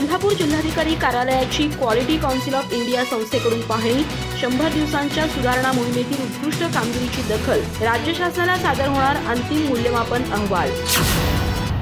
कोल्हापूर जिल्हाधिकारी कार्यालयाची quality council of India संस्थेकडून पाहणी, 100 दिवसांच्या सुधारणा मोहिमेतील उत्कृष्ट कामगिरीची दखल, राज्य शासनाला सादर होणार अंतिम मूल्यमापन अहवाल।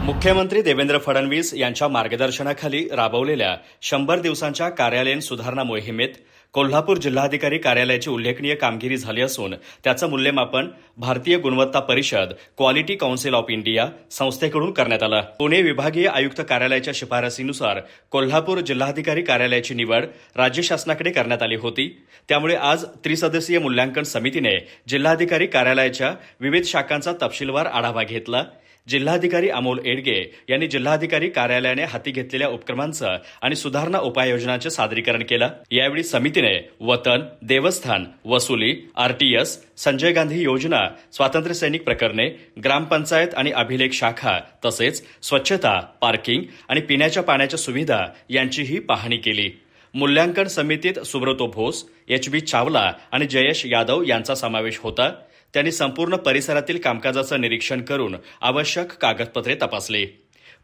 मुख्यमंत्री देवेंद्र फडणवीस यांच्या मार्गदर्शनाखाली राबवलेल्या 100 दिवसांच्या कार्यालयीन सुधारणा मोहिमेत कोल्हापूर जिल्हाधिकारी कार्यालयाची उल्लेखनीय कामगिरी झाली असून त्याचं मूल्यमापन भारतीय गुणवत्ता परिषद क्वालिटी काउन्सिल ऑफ इंडिया संस्थेकडून करण्यात आलं। पुणे विभागीय आयुक्त कार्यालयाच्या शिफारसीनुसार कोल्हापूर जिल्हाधिकारी कार्यालयाची निवड राज्य शासनाकडे करण्यात आली होती। त्यामुळे आज त्रिसदस्यीय मूल्यांकन समितीने जिल्हाधिकारी कार्यालयाच्या विविध शाखांचा तपशीलवार आढावा घेतला। जिल्हाधिकारी अमोल एडगे यांनी जिल्हाधिकारी कार्यालयाने हाती घेतलेल्या उपक्रमांचं आणि सुधारणा उपाययोजनांचे सादरीकरण केलं। यावेळी समितीने वतन, देवस्थान, वसुली, आरटीएस, संजय गांधी योजना, स्वातंत्र्य सैनिक प्रकरणे, ग्रामपंचायत आणि अभिलेख शाखा तसेच स्वच्छता, पार्किंग आणि पिण्याच्या पाण्याच्या सुविधा यांचीही पाहणी केली। मूल्यांकन समितीत सुब्रतो भोस, एच.बी. चावला आणि जयेश यादव यांचा समावेश होता। त्यांनी संपूर्ण परिसरातील कामकाजाचं निरीक्षण करून आवश्यक कागदपत्रे तपासली।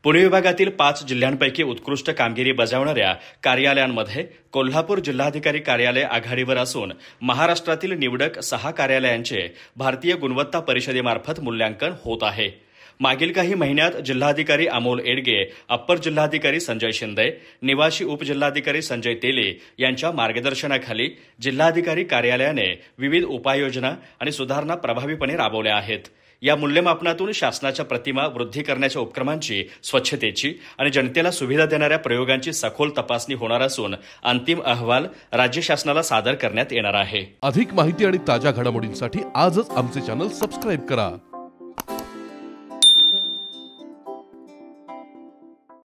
पुणे विभागातील 5 जिल्ह्यांपैकी उत्कृष्ट कामगिरी बजावणाऱ्या कार्यालयांमध्ये कोल्हापूर जिल्हाधिकारी कार्यालय आघाडीवर असून महाराष्ट्रातील निवडक 6 कार्यालयांचे भारतीय गुणवत्ता परिषदेमार्फत मूल्यांकन होत आहे। मागील काही महिन्यात जिल्हाधिकारी अमोल एडगे, अप्पर जिल्हाधिकारी संजय शिंदे, निवासी उपजिल्हाधिकारी संजय तेले यांच्या मार्गदर्शनाखाली जिल्हाधिकारी कार्यालयाने विविध उपाययोजना आणि सुधारणा प्रभावीपणे राबवल्या आहेत। या मूल्यमापनातून शासनाच्या प्रतिमा वृद्धी करण्याच्या उपक्रमांची, स्वच्छतेची आणि जनतेला सुविधा देणाऱ्या प्रयोगांची सखोल तपासणी होणार असून अंतिम अहवाल राज्य शासनाला सादर करण्यात येणार आहे। अधिक माहिती आणि ताज्या घडामोडींसाठी आजच आमचे चॅनल सबस्क्राइब करा।